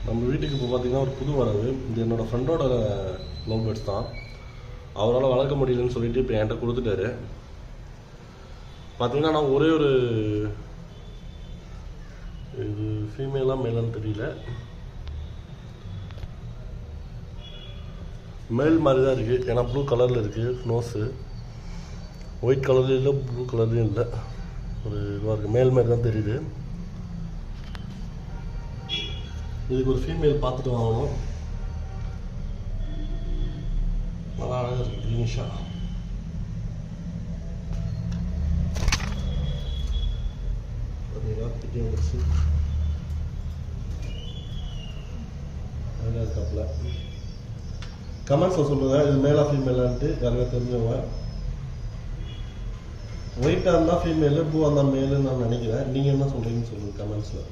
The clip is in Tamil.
நம்ம வீட்டுக்கு இப்போ பார்த்தீங்கன்னா ஒரு புது வரவு. இது என்னோடய ஃப்ரெண்டோட லவ் பேர்ட்ஸ் தான். அவரால் வளர்க்க முடியலன்னு சொல்லிட்டு இப்போ என்கிட்ட கொடுத்துட்டாரு. பார்த்தீங்கன்னா நான் ஒரே ஒரு இது ஃபீமேலாக மேலான்னு தெரியல, மேல் மாதிரி தான் இருக்குது. ஏன்னா ப்ளூ கலரில் இருக்குது நோஸு, ஒயிட் கலர்லையும் இல்லை ப்ளூ கலர்லையும் இல்லை, ஒரு இதுவாக இருக்குது, மேல் மாதிரி தான் தெரியுது. இதுக்கு ஒரு ஃபீமேல் பார்த்துட்டு வாங்கணும். நல்லா அழகாக இருக்குது, க்ரீனிஷாக. பார்த்தீங்களா கிட்டே வந்துருச்சு, அழகாக இருக்காப்புல. கமெண்ட்ஸில் சொல்லுங்கள் இது மேலா ஃபீமேலான்ட்டு, யாருமே தெரிஞ்சவங்க. ஒயிட்டாக இருந்தால் ஃபீமேலு, ப்ளூவாக இருந்தால் மேலுன்னு நான் நினைக்கிறேன். நீங்கள் என்ன சொல்கிறீங்கன்னு சொல்லுங்கள் கமெண்ட்ஸில்.